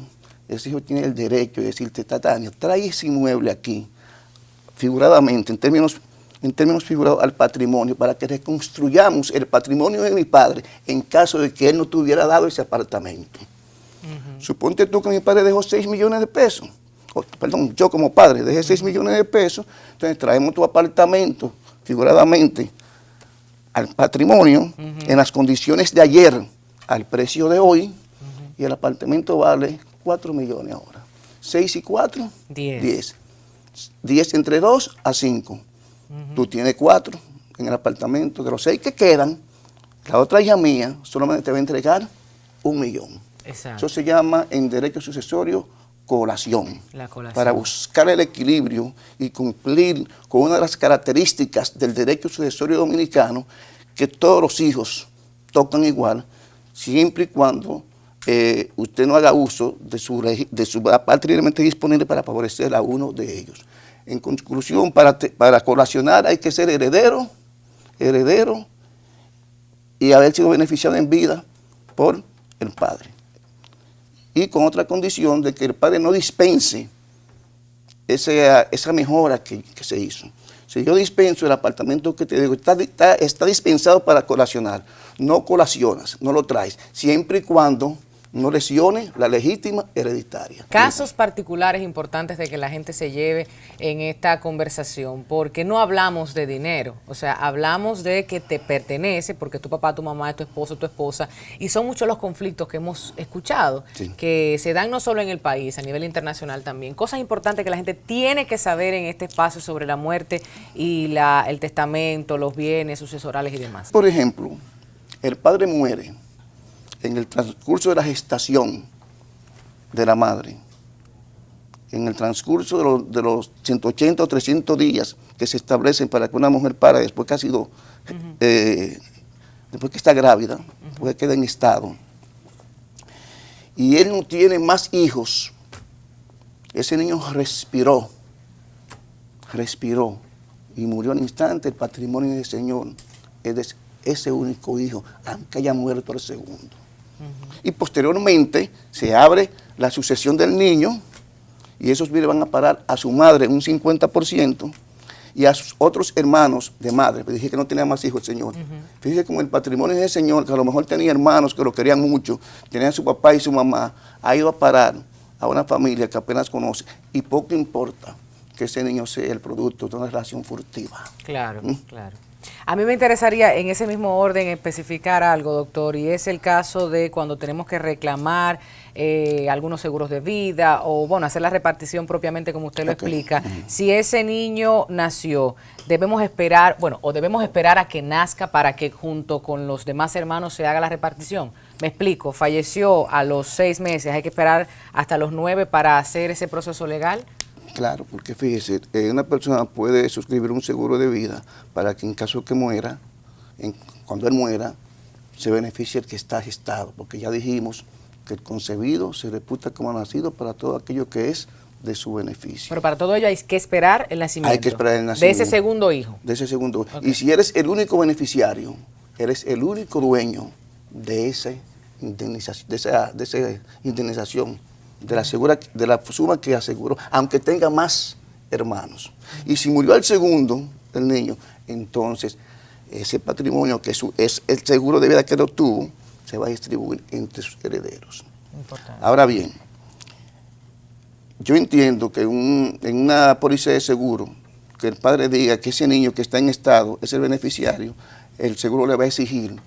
ese hijo tiene el derecho de decirte, Tania, trae ese inmueble aquí, figuradamente, en términos figurados al patrimonio, para que reconstruyamos el patrimonio de mi padre en caso de que él no te hubiera dado ese apartamento. Suponte tú que mi padre dejó 6 millones de pesos. Perdón, yo como padre dejé 6 millones de pesos, entonces traemos tu apartamento figuradamente al patrimonio en las condiciones de ayer, al precio de hoy, y el apartamento vale 4 millones ahora. 6 y 4, 10. 10 entre 2 a 5. Tú tienes 4 en el apartamento. De los 6 que quedan, la otra hija mía solamente te va a entregar 1 millón. Exacto. Eso se llama en derecho sucesorio colación. La colación. Para buscar el equilibrio y cumplir con una de las características del derecho sucesorio dominicano, que todos los hijos tocan igual, siempre y cuando usted no haga uso de su parte libremente disponible para favorecer a uno de ellos. En conclusión, para colacionar hay que ser heredero y haber sido beneficiado en vida por el padre. Y con otra condición de que el padre no dispense esa mejora que se hizo. Si yo dispenso el apartamento que te digo, está dispensado para colacionar. No colacionas, no lo traes, siempre y cuando no lesione la legítima hereditaria. Casos particulares importantes de que la gente se lleve en esta conversación, porque no hablamos de dinero, o sea, hablamos de que te pertenece, porque tu papá, tu mamá, tu esposo, tu esposa, y son muchos los conflictos que hemos escuchado, Sí. que se dan no solo en el país, a nivel internacional también. Cosas importantes que la gente tiene que saber en este espacio sobre la muerte y el testamento, los bienes sucesorales y demás. Por ejemplo, el padre muere en el transcurso de la gestación de la madre, en el transcurso de los 180 o 300 días que se establecen para que una mujer pare después que ha sido, después que está grávida, después que queda en estado, y él no tiene más hijos, ese niño respiró y murió al instante. El patrimonio del Señor es de ese único hijo, aunque haya muerto el segundo. Y posteriormente se abre la sucesión del niño y esos bienes van a parar a su madre un 50% y a sus otros hermanos de madre. Pero dije que no tenía más hijos el Señor. Fíjese como el patrimonio del Señor, que a lo mejor tenía hermanos que lo querían mucho, tenían su papá y su mamá, ha ido a parar a una familia que apenas conoce y poco importa que ese niño sea el producto de una relación furtiva. Claro, claro. A mí me interesaría en ese mismo orden especificar algo, doctor, y es el caso de cuando tenemos que reclamar algunos seguros de vida o, bueno, hacer la repartición propiamente como usted lo explica. Si ese niño nació, debemos esperar, bueno, o debemos esperar a que nazca para que junto con los demás hermanos se haga la repartición. Me explico, falleció a los 6 meses, hay que esperar hasta los 9 para hacer ese proceso legal. Claro, porque fíjese, una persona puede suscribir un seguro de vida para que en caso que muera, cuando él muera, se beneficie el que está gestado, porque ya dijimos que el concebido se reputa como nacido para todo aquello que es de su beneficio. Pero para todo ello hay que esperar el nacimiento. Hay que esperar el nacimiento. De ese segundo hijo. De ese segundo. Okay. Y si eres el único beneficiario, eres el único dueño de esa indemnización, de la suma que aseguró, aunque tenga más hermanos. Y si murió el segundo, el niño, entonces ese patrimonio que es el seguro de vida que él obtuvo, se va a distribuir entre sus herederos. Importante. Ahora bien, yo entiendo que en una póliza de seguro, que el padre diga que ese niño que está en estado es el beneficiario, el seguro le va a exigir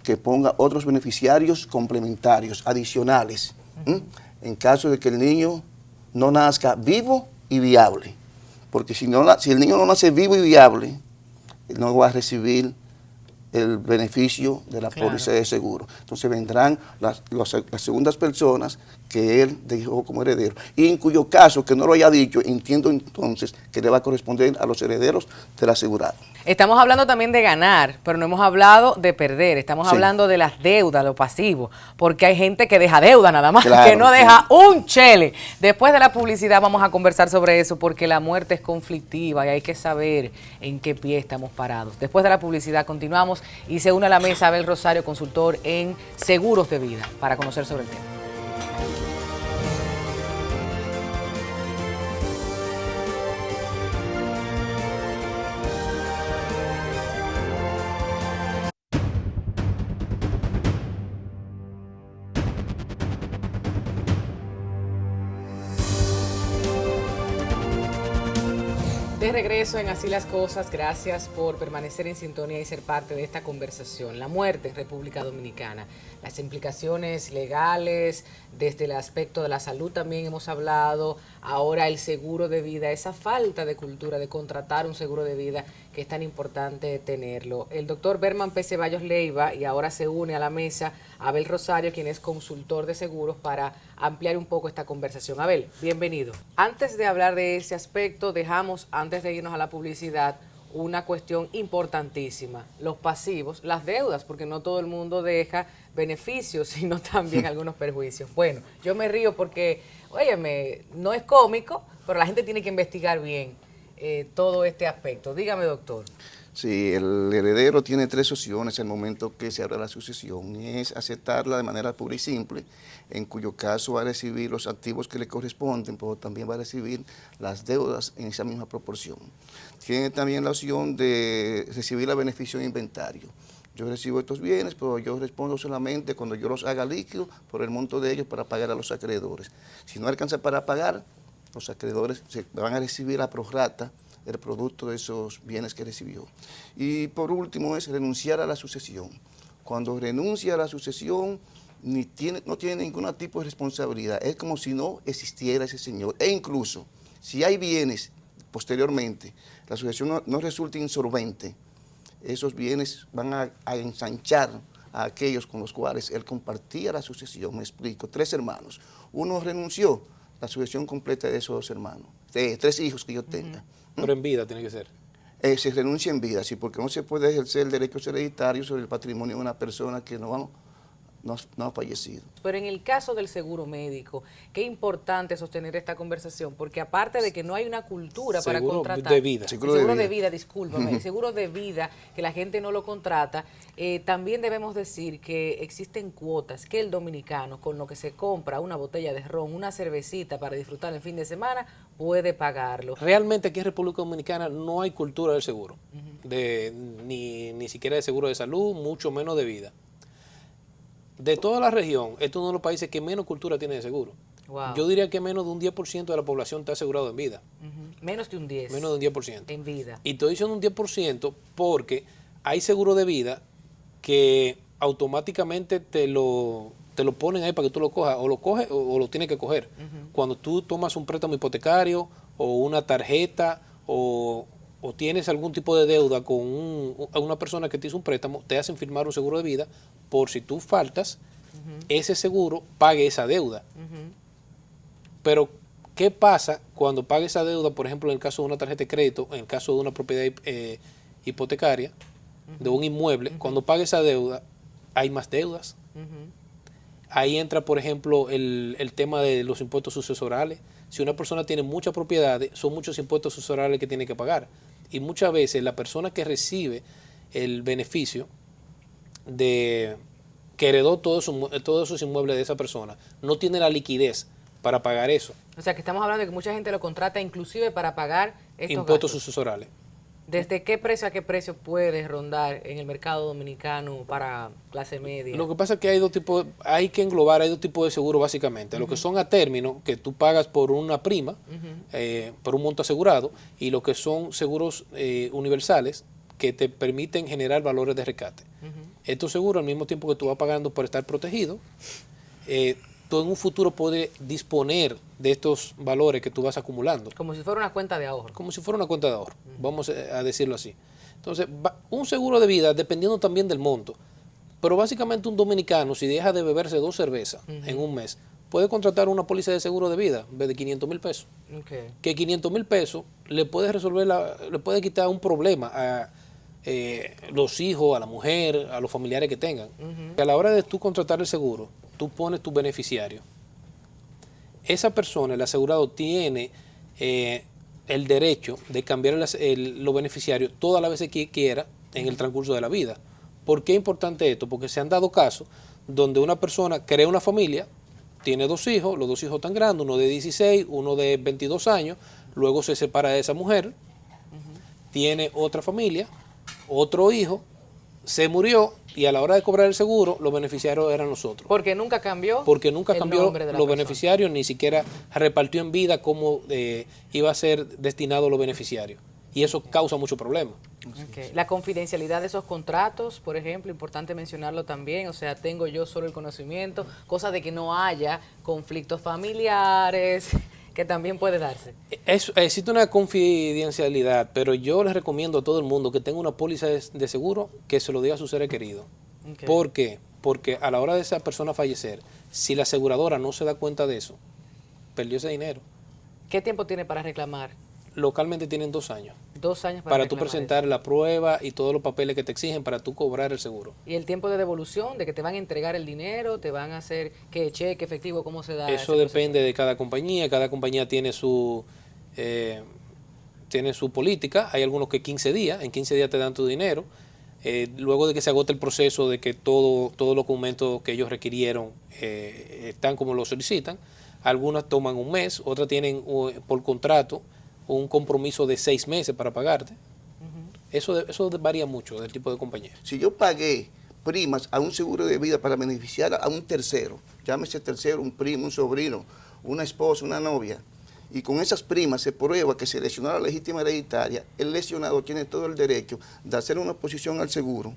que ponga otros beneficiarios complementarios, adicionales, en caso de que el niño no nazca vivo y viable. Porque si el niño no nace vivo y viable, no va a recibir el beneficio de la póliza de seguro. Entonces vendrán las segundas personas que él dejó como heredero. Y en cuyo caso, que no lo haya dicho, entiendo entonces que le va a corresponder a los herederos del asegurado. Estamos hablando también de ganar, pero no hemos hablado de perder. Estamos hablando de las deudas, lo pasivo, porque hay gente que deja deuda nada más, claro, que no deja un chele. Después de la publicidad vamos a conversar sobre eso, porque la muerte es conflictiva y hay que saber en qué pie estamos parados. Después de la publicidad continuamos y se une a la mesa Abel Rosario, consultor en seguros de vida, para conocer sobre el tema. De regreso en Así las Cosas, gracias por permanecer en sintonía y ser parte de esta conversación. La muerte en República Dominicana, las implicaciones legales, desde el aspecto de la salud también hemos hablado, ahora el seguro de vida, esa falta de cultura de contratar un seguro de vida que es tan importante tenerlo. El doctor Berman P. Ceballos Leiva, y ahora se une a la mesa Abel Rosario, quien es consultor de seguros, para ampliar un poco esta conversación. Abel, bienvenido. Antes de hablar de ese aspecto, dejamos, antes de irnos a la publicidad, una cuestión importantísima, los pasivos, las deudas, porque no todo el mundo deja beneficios, sino también algunos perjuicios. Bueno, yo me río porque, óyeme, no es cómico, pero la gente tiene que investigar bien todo este aspecto. Dígame, doctor. Sí, el heredero tiene tres opciones al momento que se abre la sucesión, y es aceptarla de manera pura y simple, en cuyo caso va a recibir los activos que le corresponden, pero también va a recibir las deudas en esa misma proporción. Tiene también la opción de recibir la beneficio de inventario. Yo recibo estos bienes, pero yo respondo solamente cuando yo los haga líquidos por el monto de ellos para pagar a los acreedores. Si no alcanza para pagar, los acreedores se van a recibir a prorrata el producto de esos bienes que recibió. Y por último es renunciar a la sucesión. Cuando renuncia a la sucesión, no tiene ningún tipo de responsabilidad, es como si no existiera ese señor. E incluso, si hay bienes posteriormente, la sucesión no resulta insolvente, esos bienes van a ensanchar a aquellos con los cuales él compartía la sucesión. Me explico, 3 hermanos, uno renunció, la sucesión completa de esos 2 hermanos, 3 hijos que yo tenga. Pero en vida tiene que ser. Se renuncia en vida, sí, porque no se puede ejercer el derecho hereditario sobre el patrimonio de una persona que no ha fallecido. Pero en el caso del seguro médico, qué importante sostener esta conversación, porque aparte de que no hay una cultura para contratar... Seguro de vida. Seguro de vida, discúlpame. El seguro de vida, que la gente no lo contrata, también debemos decir que existen cuotas que el dominicano, con lo que se compra una botella de ron, una cervecita para disfrutar el fin de semana, puede pagarlo. Realmente aquí en República Dominicana no hay cultura del seguro, ni siquiera de seguro de salud, mucho menos de vida. De toda la región, este es uno de los países que menos cultura tiene de seguro. Wow. Yo diría que menos de un 10% de la población está asegurado en vida. Menos de un 10%. Menos de un 10%. En vida. Y estoy diciendo un 10% porque hay seguro de vida que automáticamente te lo ponen ahí para que tú lo cojas, o lo coges o lo tienes que coger. Cuando tú tomas un préstamo hipotecario o una tarjeta o tienes algún tipo de deuda con una persona que te hizo un préstamo, te hacen firmar un seguro de vida por si tú faltas, ese seguro pague esa deuda. Pero ¿Qué pasa cuando paga esa deuda, por ejemplo, en el caso de una tarjeta de crédito, en el caso de una propiedad hipotecaria, de un inmueble? Cuando paga esa deuda, hay más deudas. Ahí entra, por ejemplo, el tema de los impuestos sucesorales. Si una persona tiene muchas propiedades, son muchos impuestos sucesorales que tiene que pagar. Y muchas veces la persona que recibe el beneficio que heredó todos esos inmuebles de esa persona, no tiene la liquidez para pagar eso. O sea, que estamos hablando de que mucha gente lo contrata inclusive para pagar estos Impuestos gastos. sucesorales. ¿Desde qué precio a qué precio puede rondar en el mercado dominicano para clase media? Lo que pasa es que hay dos tipos, hay que englobar, hay dos tipos de seguros básicamente. Lo que son a término, que tú pagas por una prima, por un monto asegurado, y lo que son seguros universales, que te permiten generar valores de rescate. Estos seguros, al mismo tiempo que tú vas pagando por estar protegido, tú en un futuro puedes disponer de estos valores que tú vas acumulando. Como si fuera una cuenta de ahorro. Como si fuera una cuenta de ahorro, vamos a decirlo así. Entonces, un seguro de vida, dependiendo también del monto, pero básicamente un dominicano, si deja de beberse 2 cervezas en un mes, puede contratar una póliza de seguro de vida en vez de 500 mil pesos. Okay. Que 500 mil pesos le puede resolver, le puede quitar un problema a los hijos, a la mujer, a los familiares que tengan. A la hora de tú contratar el seguro, tú pones tu beneficiario. Esa persona, el asegurado, tiene el derecho de cambiar los beneficiarios todas las veces que quiera en el transcurso de la vida. ¿Por qué es importante esto? Porque se han dado casos donde una persona crea una familia, tiene 2 hijos, los 2 hijos tan grandes, uno de 16, uno de 22 años, luego se separa de esa mujer, tiene otra familia, otro hijo, se murió y a la hora de cobrar el seguro, los beneficiarios eran nosotros. Porque nunca cambió. Porque nunca cambió nombre de la los persona. beneficiarios, ni siquiera repartió en vida cómo iba a ser destinado los beneficiarios. Y eso causa mucho problema. Okay. La confidencialidad de esos contratos, por ejemplo, importante mencionarlo también, o sea, tengo yo solo el conocimiento, cosa de que no haya conflictos familiares, que también puede darse. Existe una confidencialidad, pero yo les recomiendo a todo el mundo que tenga una póliza de seguro que se lo diga a sus seres queridos. Okay. ¿Por qué? Porque a la hora de esa persona fallecer, si la aseguradora no se da cuenta de eso, perdió ese dinero. ¿Qué tiempo tiene para reclamar? Localmente tienen 2 años. 2 años Para tú reclamar presentar eso. la prueba y todos los papeles que te exigen para tú cobrar el seguro. ¿Y el tiempo de devolución, de que te van a entregar el dinero, te van a hacer qué cheque efectivo, cómo se da? Eso ese depende proceso? de cada compañía tiene su política. Hay algunos que 15 días, en 15 días te dan tu dinero. Luego de que se agote el proceso de que todos los documentos que ellos requirieron están como lo solicitan, algunas toman un mes, otras tienen por contrato un compromiso de 6 meses para pagarte. Eso varía mucho del tipo de compañía. Si yo pagué primas a un seguro de vida para beneficiar a un tercero, llámese tercero, un primo, un sobrino, una esposa, una novia, y con esas primas se prueba que se lesionó la legítima hereditaria, el lesionado tiene todo el derecho de hacer una oposición al seguro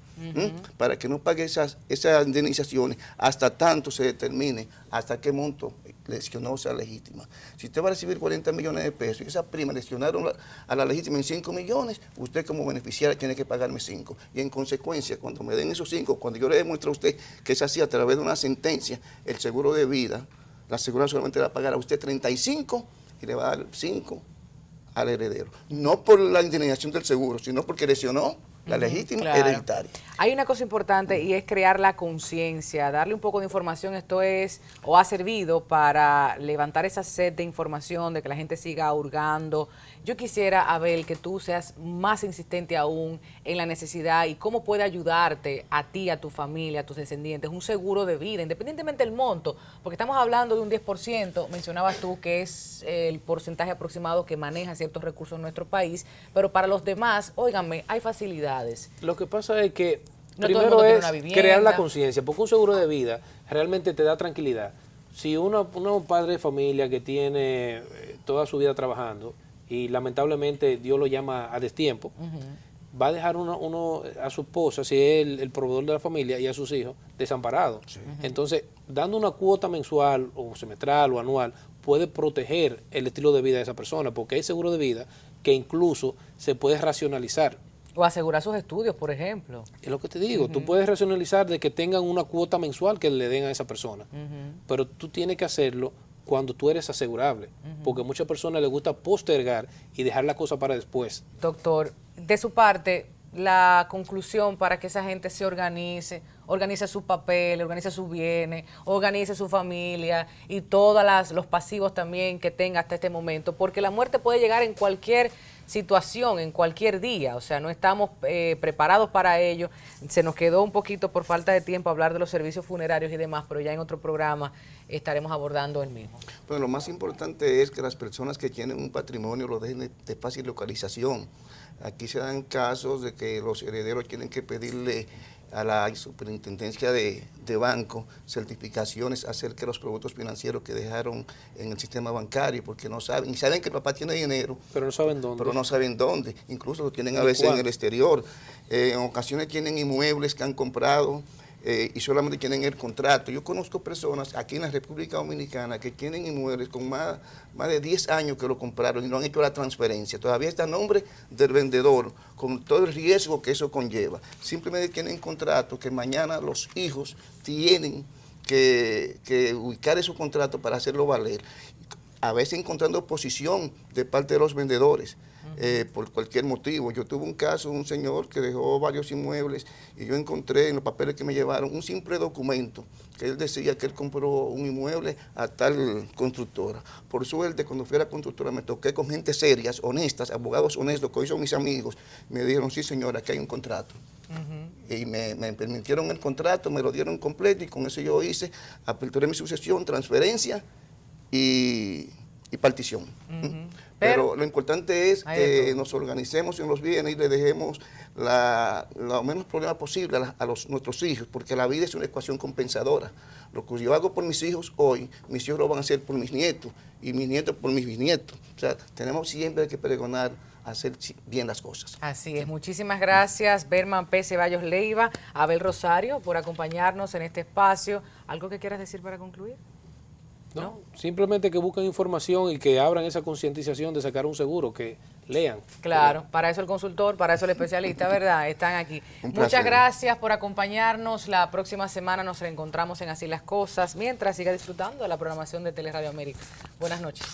para que no pague esas indemnizaciones hasta tanto se determine hasta qué monto lesionó sea legítima. Si usted va a recibir 40 millones de pesos y esas primas lesionaron a la legítima en 5 millones, usted como beneficiario tiene que pagarme 5. Y en consecuencia, cuando me den esos 5, cuando yo le demuestre a usted que es así a través de una sentencia, el seguro de vida, la aseguradora solamente le va a pagar a usted 35 y le va a dar 5 al heredero. No por la indemnización del seguro, sino porque lesionó la legítima hereditaria. Hay una cosa importante y es crear la conciencia, darle un poco de información. Esto es o ha servido para levantar esa sed de información, de que la gente siga hurgando. Yo quisiera, Abel, que tú seas más insistente aún en la necesidad y cómo puede ayudarte a ti, a tu familia, a tus descendientes, un seguro de vida, independientemente del monto, porque estamos hablando de un 10%, mencionabas tú que es el porcentaje aproximado que maneja ciertos recursos en nuestro país, pero para los demás, óiganme, hay facilidades. Lo que pasa es que No todo el primero mundo tiene es una vivienda. crear la conciencia, porque un seguro de vida realmente te da tranquilidad. Si uno padre de familia que tiene toda su vida trabajando y lamentablemente Dios lo llama a destiempo, va a dejar uno a su esposa, si es el proveedor de la familia, y a sus hijos desamparados. Sí. Entonces, dando una cuota mensual o semestral o anual, puede proteger el estilo de vida de esa persona, porque hay seguro de vida que incluso se puede racionalizar. O asegurar sus estudios, por ejemplo. Es lo que te digo, tú puedes racionalizar de que tengan una cuota mensual que le den a esa persona, pero tú tienes que hacerlo cuando tú eres asegurable, porque a muchas personas les gusta postergar y dejar la cosa para después. Doctor, de su parte, la conclusión para que esa gente se organice sus papeles, organice sus bienes, organice su familia y todos los pasivos también que tenga hasta este momento, porque la muerte puede llegar en cualquier situación, en cualquier día, o sea, no estamos preparados para ello. Se nos quedó un poquito por falta de tiempo hablar de los servicios funerarios y demás, pero ya en otro programa estaremos abordando el mismo. Bueno, lo más importante es que las personas que tienen un patrimonio lo dejen de fácil localización. Aquí se dan casos de que los herederos tienen que pedirle a la superintendencia de banco certificaciones acerca de los productos financieros que dejaron en el sistema bancario, porque no saben, y saben que el papá tiene dinero, Pero no saben dónde. pero no saben dónde, incluso lo tienen a veces en el exterior. En ocasiones tienen inmuebles que han comprado y solamente tienen el contrato. Yo conozco personas aquí en la República Dominicana que tienen inmuebles con más de 10 años que lo compraron y no han hecho la transferencia. Todavía está a nombre del vendedor, con todo el riesgo que eso conlleva. Simplemente tienen contrato que mañana los hijos tienen que ubicar esos contratos para hacerlo valer. A veces encontrando oposición de parte de los vendedores. Por cualquier motivo. Yo tuve un caso de un señor que dejó varios inmuebles y yo encontré en los papeles que me llevaron un simple documento que él decía que él compró un inmueble a tal constructora. Por suerte, cuando fui a la constructora me toqué con gente serias, honestas, abogados honestos, que hoy son mis amigos. Me dijeron, sí señora, aquí hay un contrato. Y me permitieron el contrato, me lo dieron completo y con eso yo hice, aperturé mi sucesión, transferencia y partición. Pero lo importante es que nos organicemos en los bienes y le dejemos lo menos problema posible a nuestros hijos, porque la vida es una ecuación compensadora. Lo que yo hago por mis hijos hoy, mis hijos lo van a hacer por mis nietos, y mis nietos por mis bisnietos. O sea, tenemos siempre que pregonar hacer bien las cosas. Así es, muchísimas gracias Berman P. Ceballos Leiva, Abel Rosario, por acompañarnos en este espacio. ¿Algo que quieras decir para concluir? No, simplemente que busquen información y que abran esa concientización de sacar un seguro, que lean. Claro, para eso el consultor, para eso el especialista, ¿verdad? Están aquí. Muchas gracias por acompañarnos. La próxima semana nos reencontramos en Así las Cosas, mientras siga disfrutando de la programación de Teleradio América. Buenas noches.